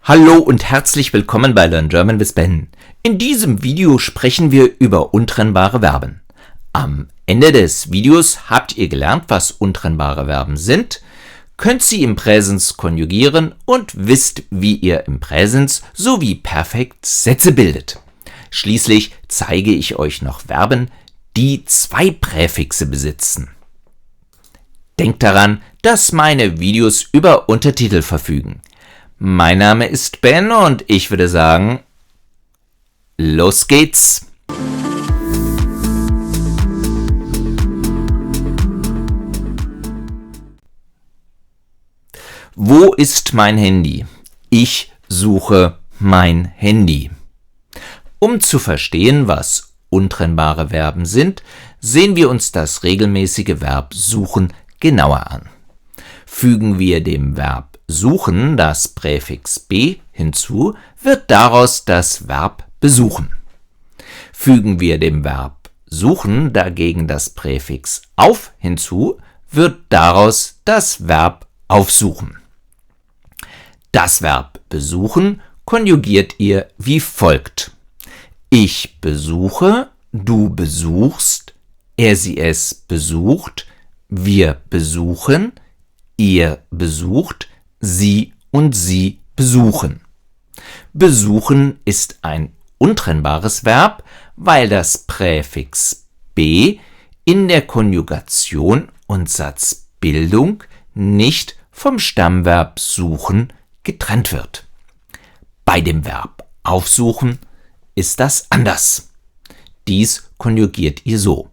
Hallo und herzlich willkommen bei Learn German with Ben. In diesem Video sprechen wir über untrennbare Verben. Am Ende des Videos habt ihr gelernt, was untrennbare Verben sind, könnt sie im Präsens konjugieren und wisst, wie ihr im Präsens sowie Perfekt Sätze bildet. Schließlich zeige ich euch noch Verben, die zwei Präfixe besitzen. Denkt daran, dass meine Videos über Untertitel verfügen. Mein Name ist Ben und ich würde sagen, los geht's! Wo ist mein Handy? Ich suche mein Handy. Um zu verstehen, was untrennbare Verben sind, sehen wir uns das regelmäßige Verb suchen genauer an. Fügen wir dem Verb suchen das Präfix be hinzu, wird daraus das Verb besuchen. Fügen wir dem Verb suchen dagegen das Präfix auf hinzu, wird daraus das Verb aufsuchen. Das Verb besuchen konjugiert ihr wie folgt. Ich besuche, du besuchst, er sie es besucht, wir besuchen, ihr besucht, sie und sie besuchen. Besuchen ist ein untrennbares Verb, weil das Präfix be in der Konjugation und Satzbildung nicht vom Stammverb suchen getrennt wird. Bei dem Verb aufsuchen ist das anders. Dies konjugiert ihr so.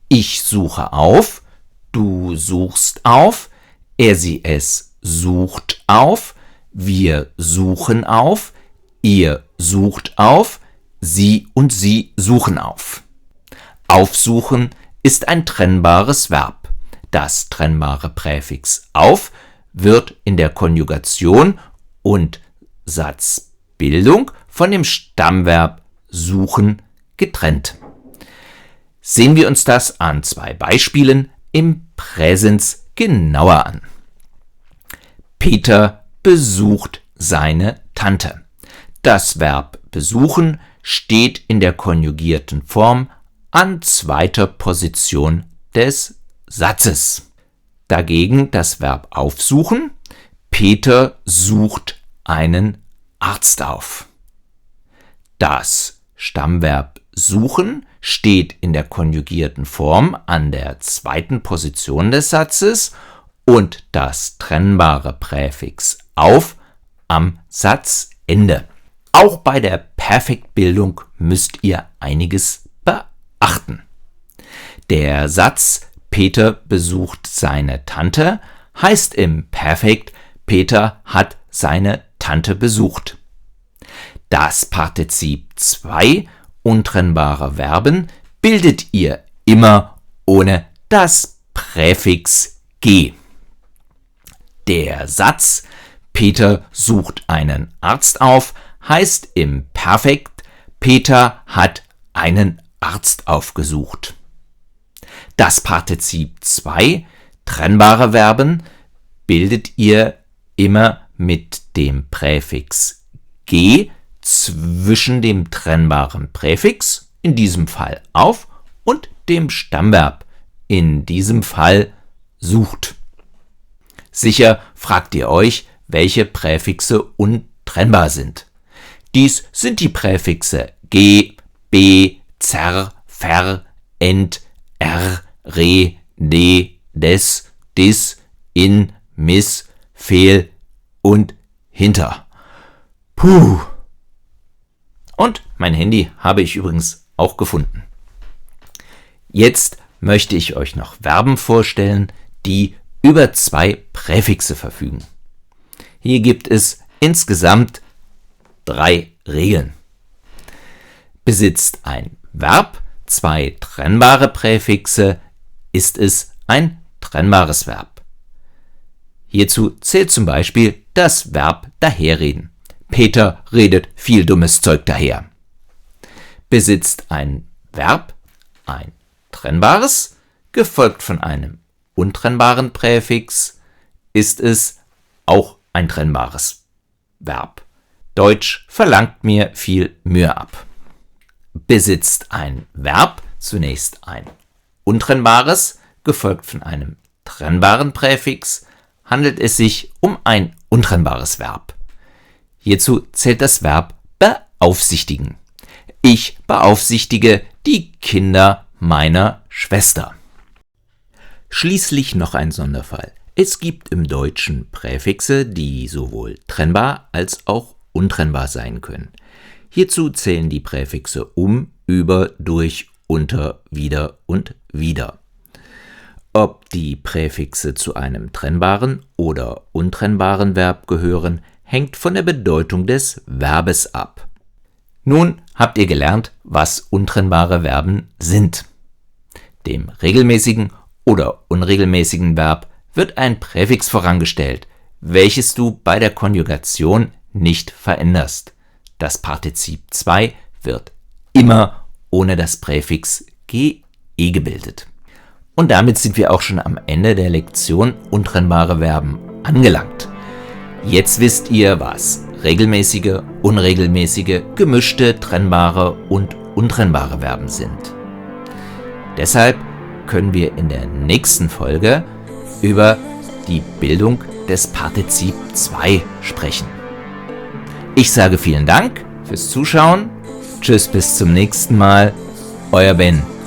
Ich suche auf, du suchst auf, er sie es sucht auf, wir suchen auf, ihr sucht auf, sie und sie suchen auf. Aufsuchen ist ein trennbares Verb. Das trennbare Präfix auf wird in der Konjugation und Satzbildung von dem Stammverb suchen getrennt. Sehen wir uns das an zwei Beispielen im Präsens genauer an. Peter besucht seine Tante. Das Verb besuchen steht in der konjugierten Form an zweiter Position des Satzes. Dagegen das Verb aufsuchen. Peter sucht einen Arzt auf. Das Stammverb suchen steht in der konjugierten Form an der zweiten Position des Satzes und das trennbare Präfix auf am Satzende. Auch bei der Perfektbildung müsst ihr einiges beachten. Der Satz Peter besucht seine Tante heißt im Perfekt Peter hat seine Tante besucht. Das Partizip 2 untrennbarer Verben bildet ihr immer ohne das Präfix ge. Der Satz Peter sucht einen Arzt auf heißt im Perfekt Peter hat einen Arzt aufgesucht. Das Partizip 2 trennbare Verben bildet ihr immer mit dem Präfix ge zwischen dem trennbaren Präfix, in diesem Fall auf, und dem Stammverb, in diesem Fall sucht. Sicher fragt ihr euch, welche Präfixe untrennbar sind. Dies sind die Präfixe ge, be, zer, ver, ent, er, re, de, des, dis, in, miss, fehl und hinter. Puh! Und mein Handy habe ich übrigens auch gefunden. Jetzt möchte ich euch noch Verben vorstellen, die über zwei Präfixe verfügen. Hier gibt es insgesamt 3 Regeln. Besitzt ein Verb zwei trennbare Präfixe, ist es ein trennbares Verb. Hierzu zählt zum Beispiel das Verb daherreden. Peter redet viel dummes Zeug daher. Besitzt ein Verb ein trennbares, gefolgt von einem untrennbaren Präfix, ist es auch ein trennbares Verb. Deutsch verlangt mir viel Mühe ab. Besitzt ein Verb zunächst ein untrennbares, gefolgt von einem trennbaren Präfix, handelt es sich um ein untrennbares Verb. Hierzu zählt das Verb beaufsichtigen. Ich beaufsichtige die Kinder meiner Schwester. Schließlich noch ein Sonderfall. Es gibt im Deutschen Präfixe, die sowohl trennbar als auch untrennbar sein können. Hierzu zählen die Präfixe um, über, durch, unter, wieder und wieder. Ob die Präfixe zu einem trennbaren oder untrennbaren Verb gehören, hängt von der Bedeutung des Verbes ab. Nun habt ihr gelernt, was untrennbare Verben sind. Dem regelmäßigen oder unregelmäßigen Verb wird ein Präfix vorangestellt, welches du bei der Konjugation nicht veränderst. Das Partizip 2 wird immer ohne das Präfix ge gebildet. Und damit sind wir auch schon am Ende der Lektion untrennbare Verben angelangt. Jetzt wisst ihr, was regelmäßige, unregelmäßige, gemischte, trennbare und untrennbare Verben sind. Deshalb können wir in der nächsten Folge über die Bildung des Partizip 2 sprechen. Ich sage vielen Dank fürs Zuschauen. Tschüss, bis zum nächsten Mal. Euer Ben.